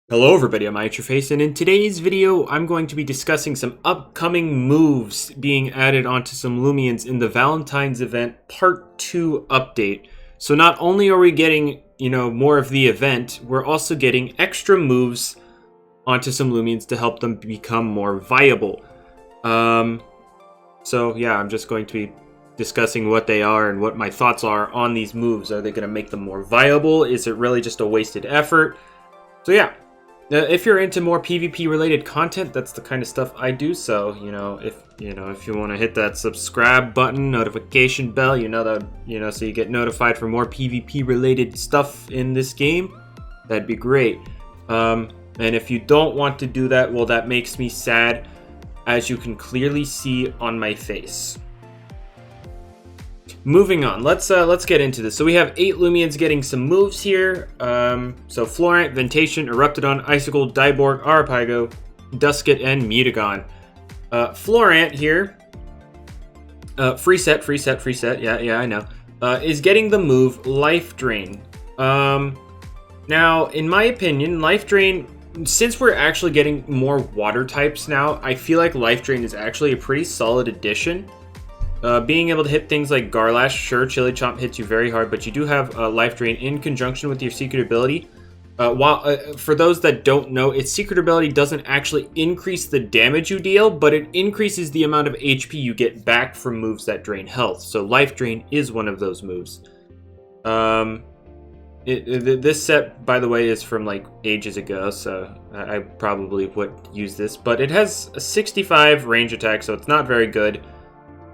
Hello everybody, I'm Interface, and in today's video I'm going to be discussing some upcoming moves being added onto some Loomians in the Valentine's event Part 2 update. So not only are we getting, more of the event, we're also getting extra moves onto some Loomians to help them become more viable. So yeah, I'm just going to be discussing what they are and what my thoughts are on these moves. Are they going to make them more viable? Is it really just a wasted effort? So yeah. If you're into more PvP related content, that's the kind of stuff I do. So, if you want to hit that subscribe button, notification bell, so you get notified for more PvP related stuff in this game, that'd be great. And if you don't want to do that, well, that makes me sad, as you can clearly see on my face. Moving on, let's get into this. So we have 8 Loomians getting some moves here. So Floorant, Ventation, Eruptidon, Icicle, Dyborg, Arapaigo, Duskit, and Mutagon. Floorant here, free set. Yeah, I know. Is getting the move Life Drain. Now, in my opinion, Life Drain, since we're actually getting more water types now, I feel like Life Drain is actually a pretty solid addition. Being able to hit things like Garlash, sure, Chili Chomp hits you very hard, but you do have Life Drain in conjunction with your secret ability. For those that don't know, its secret ability doesn't actually increase the damage you deal, but it increases the amount of HP you get back from moves that drain health. So Life Drain is one of those moves. This set, by the way, is from like ages ago, so I probably would use this, but it has a 65 range attack, so it's not very good.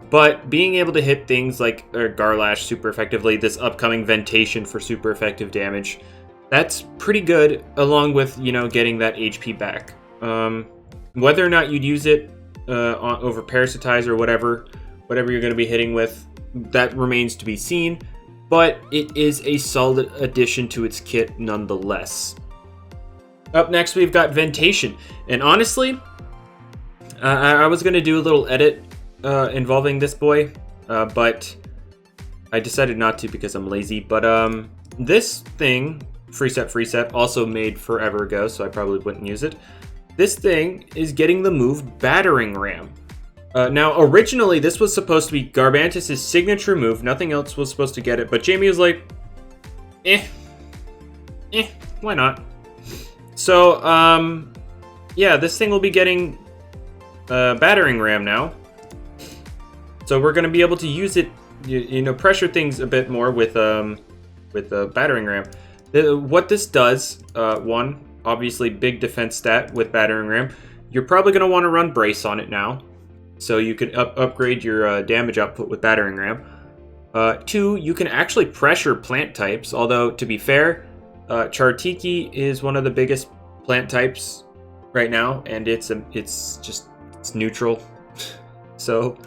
But being able to hit things like Garlash super effectively, this upcoming Ventation for super effective damage, that's pretty good, along with, getting that HP back. Whether or not you'd use it over Parasitize or whatever you're going to be hitting with, that remains to be seen. But it is a solid addition to its kit nonetheless. Up next, we've got Ventation. And honestly, I was going to do a little edit involving this boy, but I decided not to because I'm lazy. But this thing, free set, also made forever ago, so I probably wouldn't use it. This thing is getting the move Battering Ram. Now, originally, this was supposed to be Garbantus' signature move. Nothing else was supposed to get it, but Jamie was like, why not? So, yeah, this thing will be getting Battering Ram now. So we're going to be able to use it, pressure things a bit more with the Battering Ram. What this does, one, obviously big defense stat with Battering Ram. You're probably going to want to run Brace on it now, so you can upgrade your damage output with Battering Ram. 2, you can actually pressure plant types, although to be fair, Chartiki is one of the biggest plant types right now, and it's neutral. So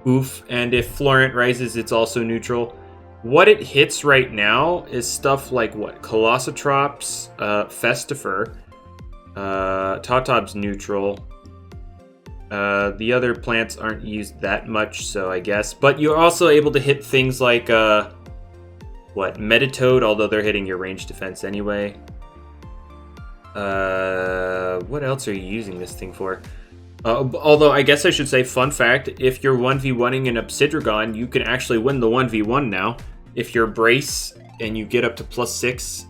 oof, and if Floorant rises, it's also neutral. What it hits right now is stuff like Colossotrops, Festifer, Totob's neutral. The other plants aren't used that much, so I guess. But you're also able to hit things like, Metatoad, although they're hitting your range defense anyway. What else are you using this thing for? Although, I guess I should say, fun fact, if you're 1v1ing an Obsidragon, you can actually win the 1v1 now. If you're Brace and you get up to +6,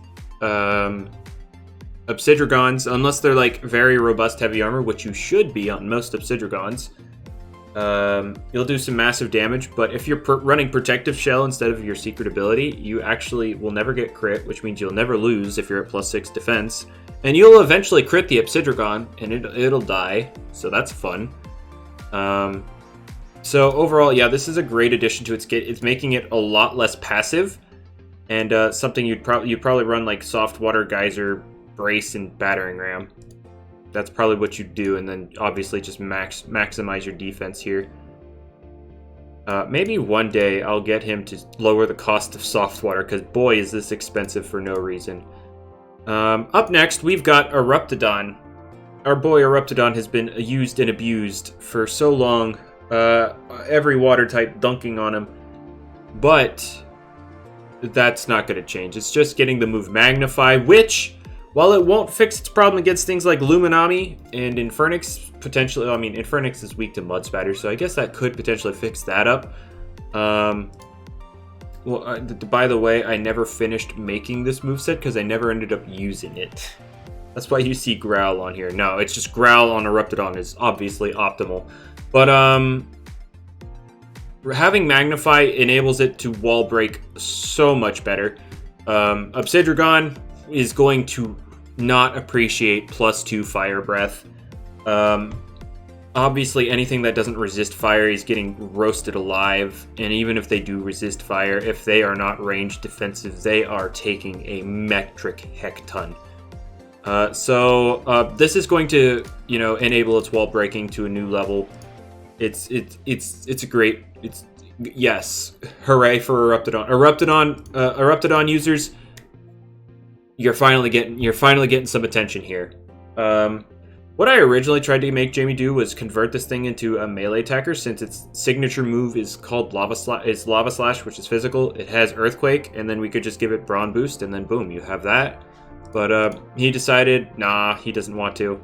Obsidragons, unless they're like very robust heavy armor, which you should be on most Obsidragons, you'll do some massive damage. But if you're running Protective Shell instead of your secret ability, you actually will never get crit, which means you'll never lose if you're at +6 defense. And you'll eventually crit the Obsidragon, and it'll die, so that's fun. So overall, yeah, this is a great addition to its kit. It's making it a lot less passive, and something you'd probably run like Soft Water Geyser, Brace, and Battering Ram. That's probably what you do, and then obviously just maximize your defense here. Maybe one day I'll get him to lower the cost of Soft Water, because boy, is this expensive for no reason. Up next, we've got Eruptidon. Our boy Eruptidon has been used and abused for so long. Every water type dunking on him. But that's not going to change. It's just getting the move Magnify, which While it won't fix its problem against things like Luminami and Infernix, potentially, I mean, Infernix is weak to Mud Spatter, so I guess that could potentially fix that up. Well, by the way, I never finished making this moveset because I never ended up using it. That's why you see Growl on here. No, it's just Growl on Eruptidon is obviously optimal. But, having Magnify enables it to wall break so much better. Obsidragon is going to not appreciate +2 Fire Breath. Obviously, anything that doesn't resist fire is getting roasted alive, and even if they do resist fire, if they are not ranged defensive, they are taking a metric heck ton. So this is going to, you know, enable its wall breaking to a new level. It's a great. Yes, hooray for Eruptidon. Eruptidon users, you're finally getting some attention here. What I originally tried to make Jamie do was convert this thing into a melee attacker, since its signature move is called Lava Slash, which is physical. It has Earthquake, and then we could just give it Brawn Boost, and then boom, you have that. But he decided, nah, he doesn't want to.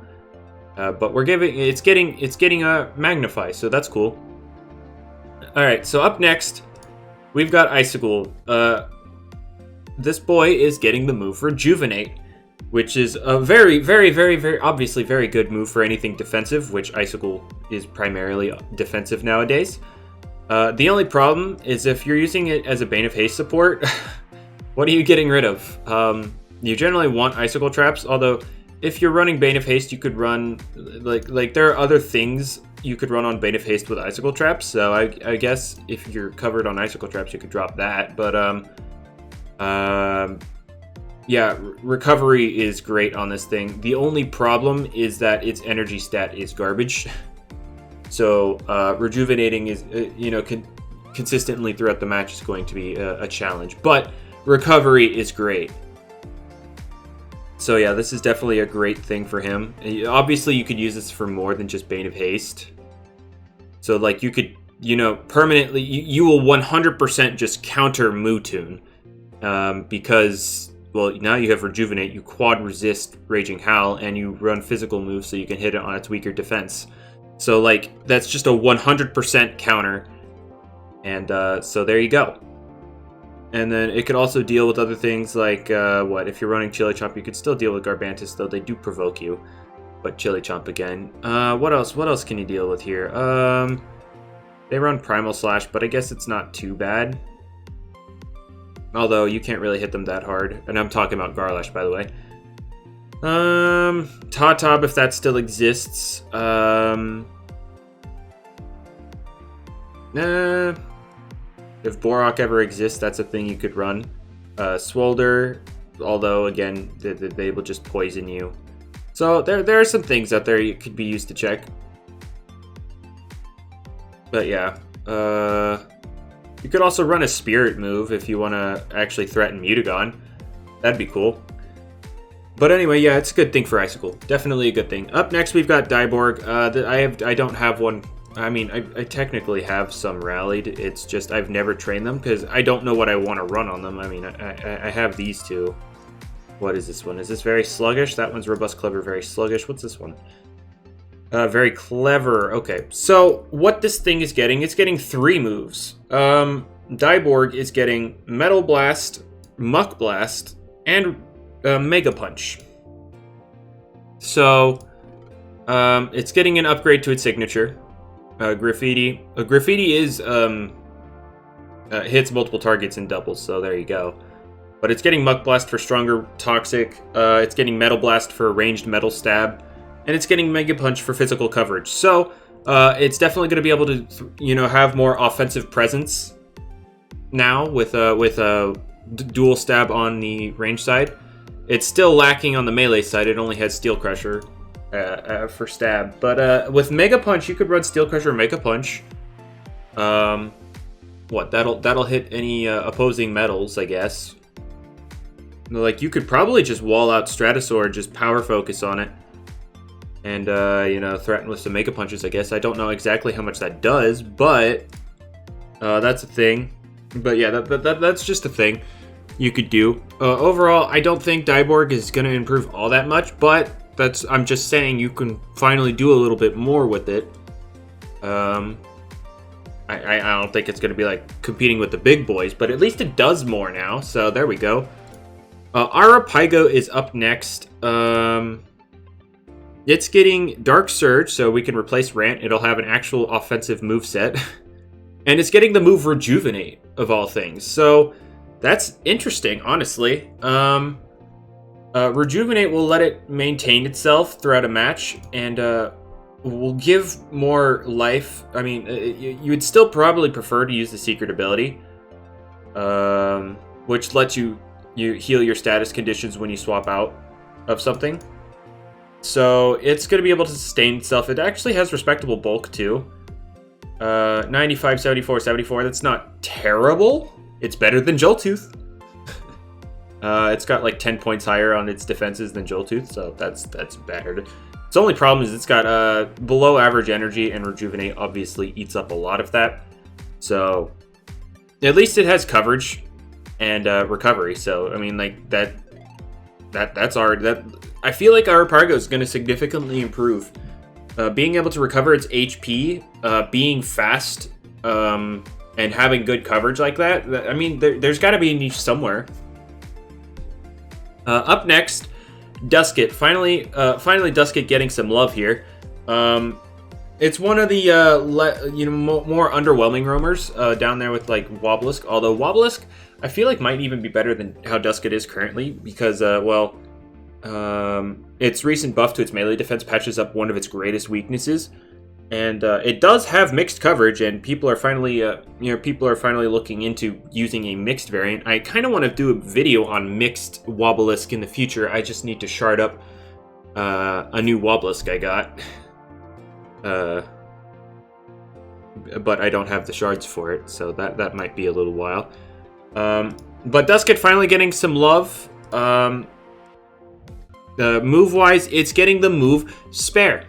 But it's getting a Magnify, so that's cool. All right, so up next, we've got Icicle. This boy is getting the move Rejuvenate, which is a very, very, very, very obviously very good move for anything defensive, which Icicle is primarily defensive nowadays. The only problem is if you're using it as a Bane of Haste support, what are you getting rid of? You generally want Icicle Traps, although if you're running Bane of Haste, you could run, like there are other things you could run on Bane of Haste with Icicle Traps, so I guess if you're covered on Icicle Traps, you could drop that, but yeah, recovery is great on this thing. The only problem is that its energy stat is garbage. So rejuvenating is, consistently throughout the match is going to be a challenge. But recovery is great. So yeah, this is definitely a great thing for him. Obviously, you could use this for more than just Bane of Haste. So like you could, permanently, you will 100% just counter Mutun. Because, well, now you have Rejuvenate, you quad resist Raging Howl, and you run physical moves so you can hit it on its weaker defense. So, like, that's just a 100% counter. And, so there you go. And then it could also deal with other things like, if you're running Chili Chomp, you could still deal with Garbantis, though they do provoke you. But Chili Chomp again. What else can you deal with here? They run Primal Slash, but I guess it's not too bad. Although you can't really hit them that hard. And I'm talking about Garlash, by the way. Tatab, if that still exists. If Borak ever exists, that's a thing you could run. Swolder, although, again, they will just poison you. So there are some things out there you could be used to check. But yeah. You could also run a Spirit move if you want to actually threaten Mutagon. That'd be cool. But anyway, yeah, it's a good thing for Icicle. Definitely a good thing. Up next, we've got Dyborg. I don't have one. I mean, I technically have some rallied. It's just I've never trained them because I don't know what I want to run on them. I mean, I have these two. What is this one? Is this very sluggish? That one's Robust, Clever, very sluggish. What's this one? Very clever. Okay, so what this thing is getting, it's getting 3 moves. Dyborg is getting Metal Blast, Muck Blast, and Mega Punch. So, it's getting an upgrade to its signature. Graffiti. Graffiti is, hits multiple targets in doubles, so there you go. But it's getting Muck Blast for stronger Toxic. It's getting Metal Blast for ranged Metal Stab. And it's getting Mega Punch for physical coverage. So, it's definitely going to be able to, have more offensive presence now with a dual stab on the range side. It's still lacking on the melee side. It only has Steel Crusher for stab. But with Mega Punch, you could run Steel Crusher or Mega Punch. That'll hit any opposing metals, I guess. Like, you could probably just wall out Stratosaur, just power focus on it. And, threaten with some Mega Punches, I guess. I don't know exactly how much that does, but that's a thing. But yeah, that's just a thing. you could do. Overall, I don't think Dyborg is going to improve all that much, but I'm just saying you can finally do a little bit more with it. I don't think it's going to be like competing with the big boys, but at least it does more now. So there we go. Arapaigo is up next. It's getting Dark Surge, so we can replace Rant. It'll have an actual offensive moveset. And it's getting the move Rejuvenate, of all things. So that's interesting, honestly. Rejuvenate will let it maintain itself throughout a match, and will give more life. I mean, you would still probably prefer to use the secret ability, which lets you heal your status conditions when you swap out of something. So it's going to be able to sustain itself. It actually has respectable bulk too. 95, 74, 74. That's not terrible. It's better than Joltooth. It's got like 10 points higher on its defenses than Joltooth, so that's better. Its only problem is it's got below average energy, and Rejuvenate obviously eats up a lot of that. So at least it has coverage and recovery. So I mean, like that's I feel like Arapaigo is going to significantly improve. Being able to recover its HP, being fast, and having good coverage like that. I mean, there's got to be a niche somewhere. Up next, Duskit. Finally, Duskit getting some love here. It's one of the more underwhelming roamers down there with like Wobblisk. Although Wobblisk, I feel like might even be better than how Duskit is currently because its recent buff to its melee defense patches up one of its greatest weaknesses, and it does have mixed coverage. And people are finally looking into using a mixed variant. I kind of want to do a video on mixed Wobblisk in the future. I just need to shard up a new Wobblisk I got, but I don't have the shards for it, so that might be a little while. But Duskit finally getting some love. Move-wise, it's getting the move Spare.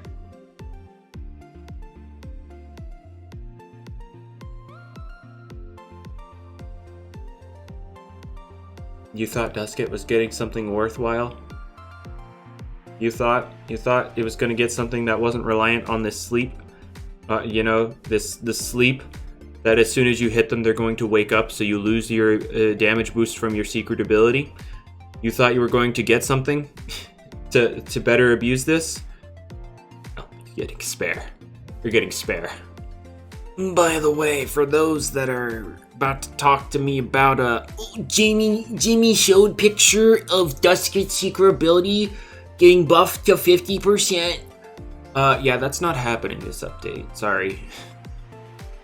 You thought Duskit was getting something worthwhile? You thought it was going to get something that wasn't reliant on this sleep? This sleep that as soon as you hit them, they're going to wake up, so you lose your damage boost from your secret ability? You thought you were going to get something to better abuse this? Oh, you're getting Spare. You're getting Spare. By the way, for those that are about to talk to me about Jamie showed picture of Duskit's secret ability getting buffed to 50%. Yeah, that's not happening this update. Sorry.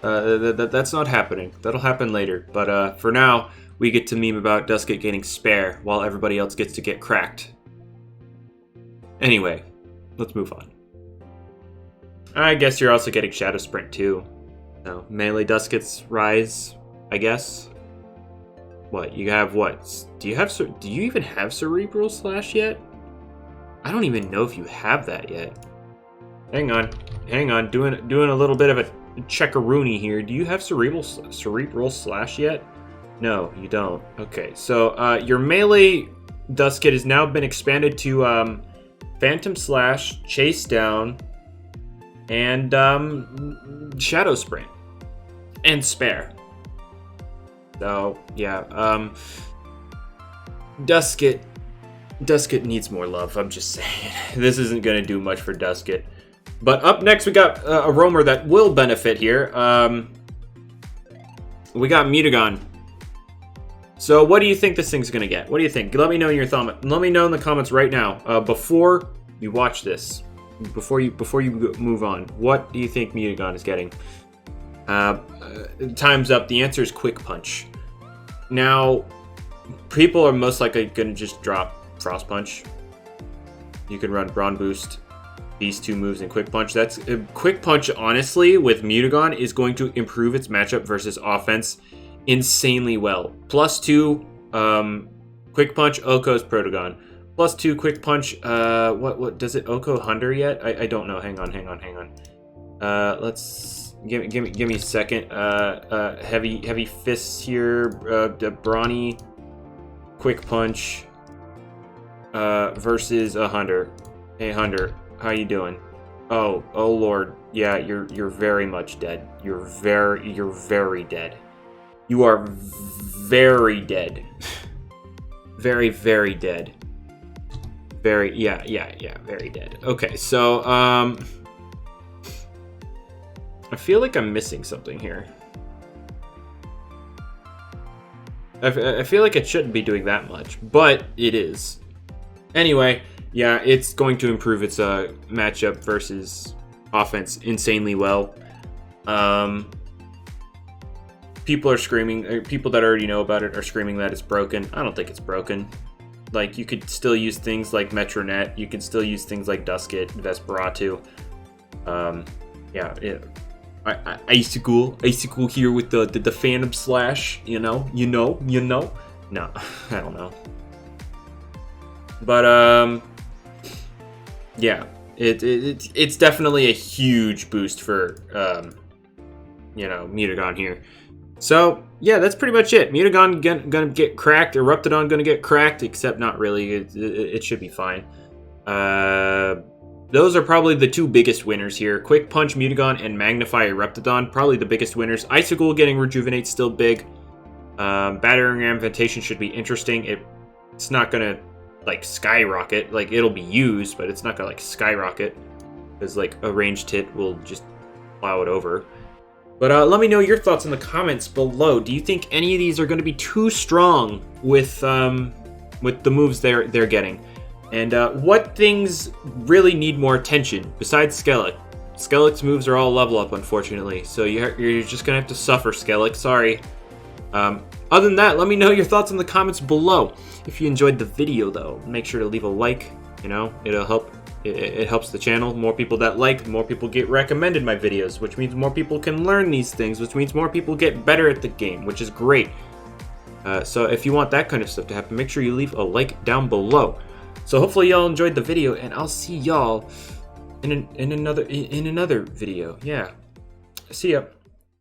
That's not happening. That'll happen later. But for now, we get to meme about Duskit getting Spare while everybody else gets to get cracked. Anyway, let's move on. I guess you're also getting Shadow Sprint too. No, melee Duskit's rise, I guess. What, you have what? Do you even have Cerebral Slash yet? I don't even know if you have that yet. Hang on, doing a little bit of a checkaroony here. Do you have Cerebral Slash yet? No, you don't. Okay, so your melee Duskit has now been expanded to Phantom Slash, Chase Down, and Shadow Sprint, and Spare. So yeah, Duskit needs more love. I'm just saying, this isn't gonna do much for Duskit. But up next, we got a roamer that will benefit here. We got Mutagon. So what do you think this thing's gonna get? What do you think? Let me know in your Let me know in the comments right now. Before you watch this, before you move on, what do you think Mutagon is getting? Time's up. The answer is Quick Punch. Now, people are most likely gonna just drop Frost Punch. You can run Brawn Boost, these two moves, and Quick Punch. That's Quick Punch. Honestly, with Mutagon, is going to improve its matchup versus offense insanely well. +2 Quick Punch Oko's Protagon. +2 Quick Punch. What does it Oko Hunter yet? I don't know. Hang on. Let's give me a second. Heavy fists here. Brawny. quick punch versus a hunter. Hey hunter, how you doing? Oh lord, yeah, you're very much dead. You're very dead. You are very dead. Very dead. Yeah, very dead. Okay, so I feel like I'm missing something here. I feel like it shouldn't be doing that much, but it is. Anyway, yeah, it's going to improve its matchup versus offense insanely well. People are screaming, people that already know about it are screaming that it's broken. I don't think it's broken. Like, you could still use things like Metronet. You can still use things like Duskit, Vesperatu. Yeah, icicle here with the Phantom Slash. You know. No, I don't know. But yeah, it's definitely a huge boost for mutagon here. So yeah, that's pretty much it. Mutagon gonna get cracked. Eruptidon gonna get cracked, except not really. It should be fine. Those are probably the two biggest winners here. Quick Punch Mutagon and Magnify Eruptidon, probably the biggest winners. Icicle getting Rejuvenate still big. Battering and ventation should be interesting. It's not gonna like skyrocket. Like, it'll be used, but it's not gonna like skyrocket, because like a ranged hit will just plow it over. But let me know your thoughts in the comments below. Do you think any of these are going to be too strong with the moves they're getting? And what things really need more attention besides Skellig? Skellig's moves are all level up, unfortunately. So you're just going to have to suffer, Skellig. Sorry. Other than that, let me know your thoughts in the comments below. If you enjoyed the video, though, make sure to leave a like. You know, it'll help. It helps the channel. More people that like, more people get recommended my videos, which means more people can learn these things, which means more people get better at the game, which is great. So if you want that kind of stuff to happen, make sure you leave a like down below. So hopefully y'all enjoyed the video, and I'll see y'all in another video. Yeah. See ya.